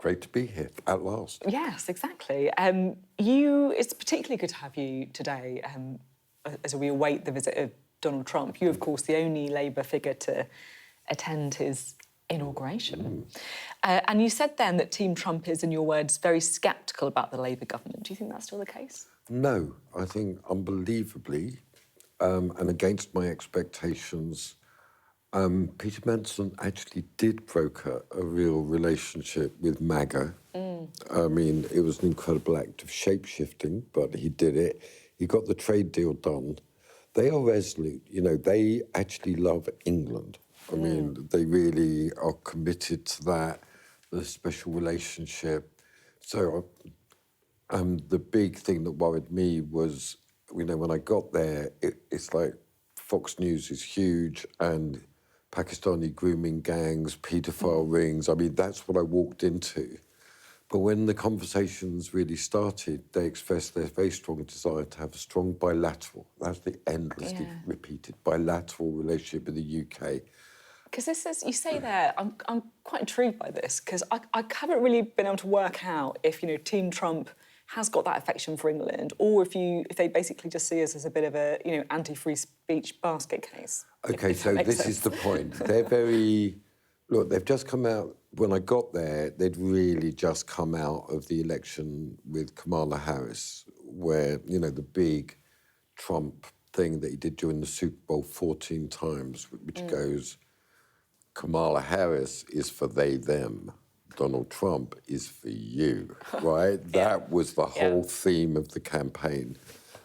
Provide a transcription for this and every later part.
Great to be here at last. Yes, exactly. It's particularly good to have you today as we await the visit of Donald Trump. You, of course, the only Labour figure to attend his inauguration. And you said then that Team Trump is, in your words, very sceptical about the Labour government. Do you think that's still the case? No, I think unbelievably, and against my expectations, Peter Mandelson actually did broker a real relationship with MAGA. I mean, it was an incredible act of shape-shifting, but he did it. He got the trade deal done. They are resolute. You know, they actually love England. I mean, they really are committed to that, the special relationship. So the big thing that worried me was, you know, when I got there, it's like Fox News is huge and Pakistani grooming gangs, paedophile rings. I mean, that's what I walked into. But when the conversations really started, they expressed their very strong desire to have a strong bilateral, that's the endlessly repeated, bilateral relationship with the UK. Because this is, you say there, I'm quite intrigued by this, because I haven't really been able to work out if, you know, Team Trump has got that affection for England, or if they basically just see us as a bit of a, you know, anti-free speech basket case. OK, so this is the point. They're very... Look, they've just come out... When I got there, they'd really just come out of the election with Kamala Harris, where, you know, the big Trump thing that he did during the Super Bowl 14 times, which goes, Kamala Harris is for they, them. Donald Trump is for you, right? That was the whole theme of the campaign.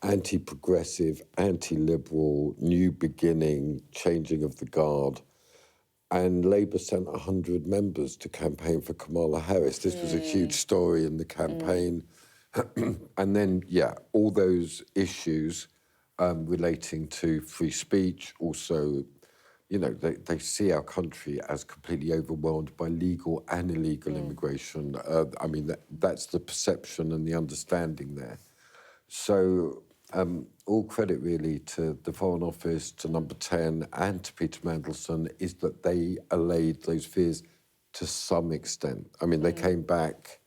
Anti-progressive, anti-liberal, new beginning, changing of the guard. And Labour sent 100 members to campaign for Kamala Harris. This was a huge story in the campaign. And then, all those issues relating to free speech, also, you know, they see our country as completely overwhelmed by legal and illegal immigration. I mean, that's the perception and the understanding there. So all credit really to the Foreign Office, to Number 10 and to Peter Mandelson is that they allayed those fears to some extent. I mean, they came back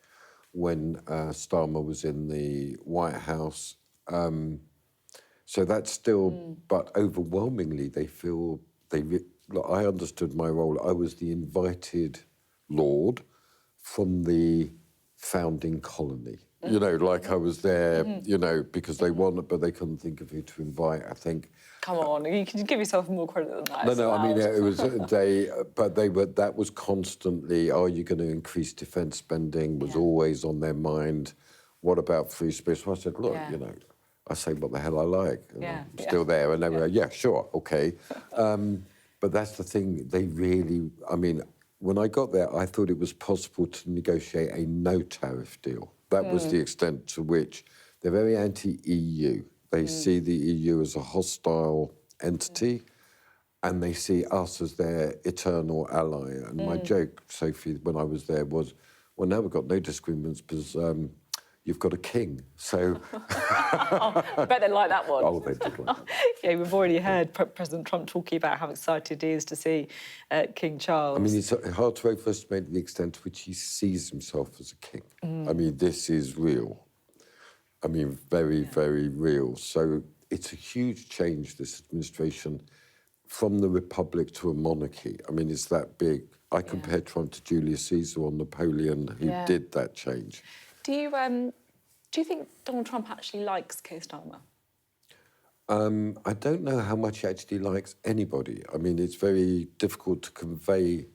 when Starmer was in the White House. So that's still, but overwhelmingly they feel, look, I understood my role. I was the invited lord from the founding colony. You know, like I was there, you know, because they wanted, but they couldn't think of who to invite, I think. Come on, you can give yourself more credit than that. No, I mean, it was that was constantly, are you going to increase defence spending, was always on their mind. What about free speech? So I said, look, you know, I say what the hell I like. And I'm still there. And they were like, sure, OK. But that's the thing, they really, I mean, when I got there, I thought it was possible to negotiate a no-tariff deal. That was the extent to which they're very anti-EU. They see the EU as a hostile entity, and they see us as their eternal ally. And my joke, Sophie, when I was there was, well, now we've got no disagreements because you've got a king, so... I bet they like that one. Oh, they did like that. Yeah, we've already heard President Trump talking about how excited he is to see King Charles. I mean, it's hard to overestimate the extent to which he sees himself as a king. I mean, this is real. I mean, very, very real. So it's a huge change, this administration, from the republic to a monarchy. I mean, it's that big. I compare Trump to Julius Caesar or Napoleon, who did that change. Do you think Donald Trump actually likes Keir Starmer? I don't know how much he actually likes anybody. I mean, it's very difficult to convey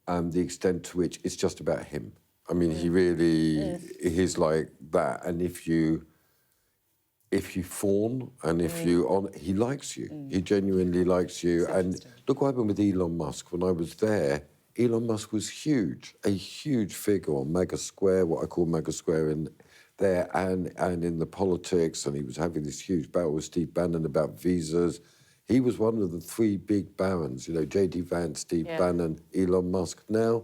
the extent to which it's just about him. I mean, he really is like that. And if you fawn and he likes you. He genuinely likes you. And look what happened with Elon Musk. When I was there, Elon Musk was huge, a huge figure on MAGA Square, what I call MAGA Square in there, and in the politics, and he was having this huge battle with Steve Bannon about visas. He was one of the three big barons, you know, J.D. Vance, Steve Bannon, Elon Musk. Now,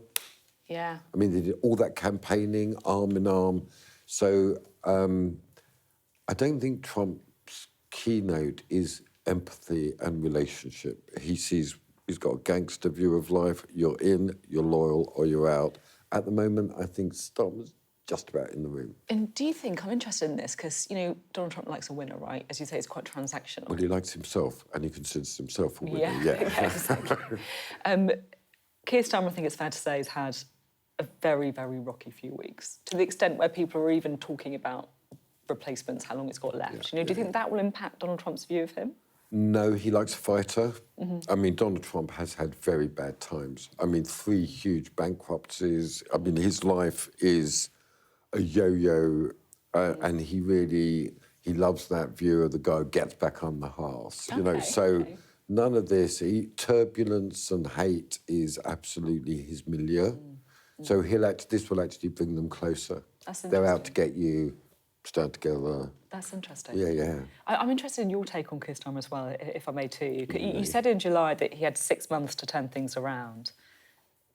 I mean, they did all that campaigning, arm in arm. So I don't think Trump's keynote is empathy and relationship. He's got a gangster view of life. You're in, you're loyal, or you're out. At the moment, I think Starmer's just about in the room. And do you think, I'm interested in this, because, you know, Donald Trump likes a winner, right? As you say, it's quite transactional. Well, he likes himself, and he considers himself a winner, Yeah, exactly. Keir Starmer, I think it's fair to say, has had a very, very rocky few weeks, to the extent where people are even talking about replacements, how long it's got left. Do you think that will impact Donald Trump's view of him? No, he likes a fighter. I mean, Donald Trump has had very bad times. I mean, 3 huge bankruptcies. I mean, his life is a yo-yo, and he loves that view of the guy who gets back on the horse, you know. So none of this, turbulence and hate is absolutely his milieu. So this will actually bring them closer. That's They're out to get you, stand together. That's interesting. Yeah. I'm interested in your take on Keir Starmer as well, if I may too. You said in July that he had 6 months to turn things around.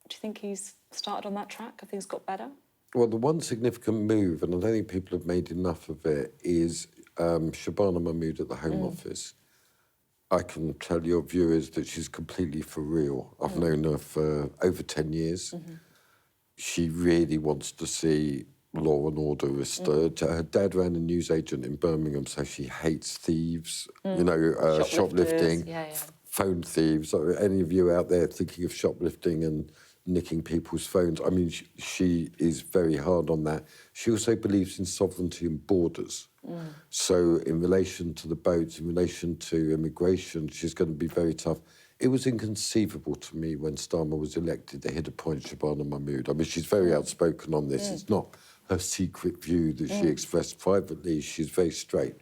Do you think he's started on that track? Have things got better? Well, the one significant move, and I don't think people have made enough of it, is Shabana Mahmood at the Home Office. I can tell your viewers that she's completely for real. I've known her for over 10 years. She really wants to see law and order restored. Her dad ran a newsagent in Birmingham, so she hates thieves, you know, shoplifting, phone thieves. Any of you out there thinking of shoplifting and nicking people's phones, I mean, she is very hard on that. She also believes in sovereignty and borders. So in relation to the boats, in relation to immigration, she's going to be very tough. It was inconceivable to me when Starmer was elected that he'd appoint Shabana Mahmood. I mean, she's very outspoken on this. It's not her secret view that she expressed privately. She's very straight.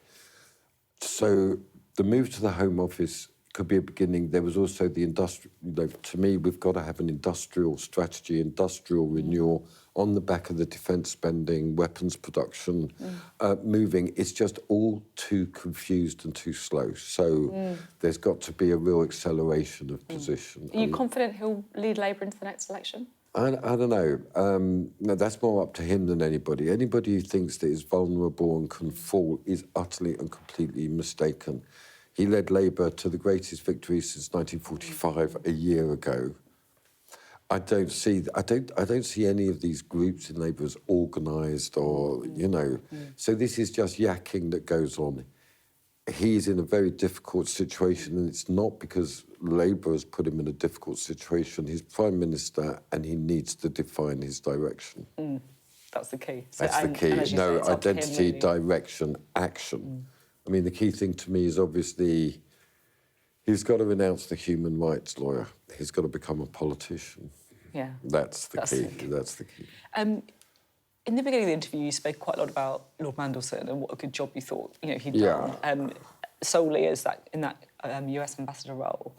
So the move to the Home Office could be a beginning. There was also the industrial, you know, to me, we've got to have an industrial strategy, industrial renewal on the back of the defence spending, weapons production moving. It's just all too confused and too slow. So there's got to be a real acceleration of position. Are you confident he'll lead Labour into the next election? I don't know. No, that's more up to him than anybody. Anybody who thinks that is vulnerable and can fall is utterly and completely mistaken. He led Labour to the greatest victory since 1945 a year ago. I don't see any of these groups in Labour as organised or, you know. So this is just yakking that goes on. He's in a very difficult situation, and it's not because Labour has put him in a difficult situation. He's Prime Minister and he needs to define his direction. That's the key. That's the key. No, identity, direction, action. I mean, the key thing to me is obviously he's got to renounce the human rights lawyer. He's got to become a politician. Yeah. That's the key. That's the key. In the beginning of the interview, you spoke quite a lot about Lord Mandelson and what a good job you thought he'd done solely as in that US ambassador role.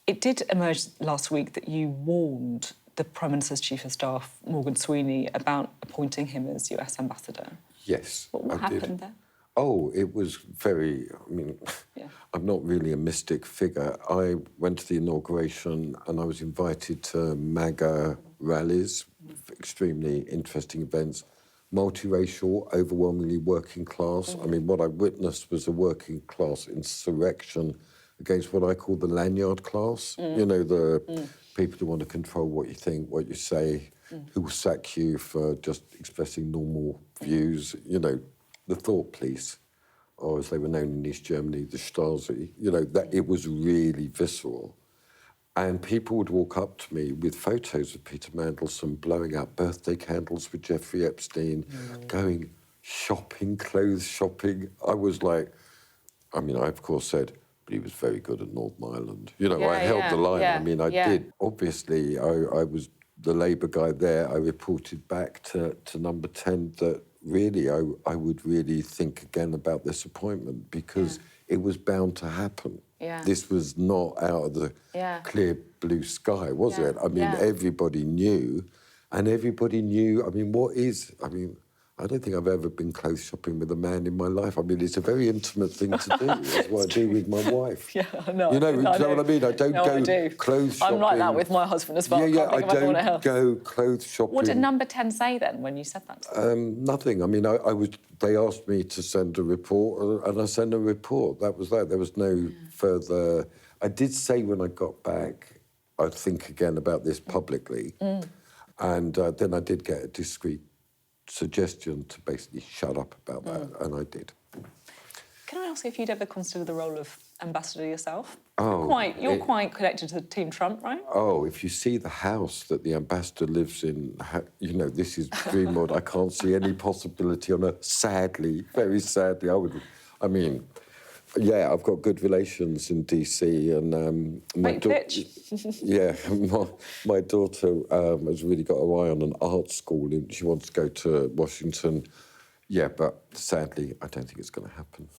It did emerge last week that you warned the Prime Minister's Chief of Staff, Morgan Sweeney, about appointing him as US ambassador. Yes, What happened there? Oh, it was very, I mean, I'm not really a mystic figure. I went to the inauguration and I was invited to MAGA rallies, extremely interesting events, multiracial, overwhelmingly working class. I mean, what I witnessed was a working class insurrection against what I call the lanyard class. You know, the people who want to control what you think, what you say, who will sack you for just expressing normal views, you know, the thought police, or as they were known in East Germany, the Stasi, you know, that it was really visceral. And people would walk up to me with photos of Peter Mandelson blowing out birthday candles with Jeffrey Epstein, going shopping, clothes shopping. I was like, I mean, I of course said, but he was very good at Northern Ireland. You know, I held the line. I mean, I did. Obviously, I was the Labour guy there. I reported back to Number 10 that really I would really think again about this appointment because it was bound to happen. This was not out of the clear blue sky, was it? I mean, everybody knew, and everybody knew, I mean, I don't think I've ever been clothes shopping with a man in my life. I mean, it's a very intimate thing to do. That's what I do with my wife. Yeah, I know. You know what I mean? I don't go clothes shopping. I'm like that with my husband as well. I don't go clothes shopping. What did Number 10 say then when you said that? Nothing. I mean, they asked me to send a report, and I sent a report. That was that. There was no further... I did say when I got back, I'd think again about this publicly. And then I did get a discreet suggestion to basically shut up about that, and I did. Can I ask if you'd ever consider the role of ambassador yourself? Oh, You're quite connected to Team Trump, right? Oh, if you see the house that the ambassador lives in, you know, this is dream world. I can't see any possibility on earth. Sadly, very sadly, yeah, I've got good relations in DC, and my daughter has really got her eye on an art school, and she wants to go to Washington. Yeah, but sadly, I don't think it's going to happen.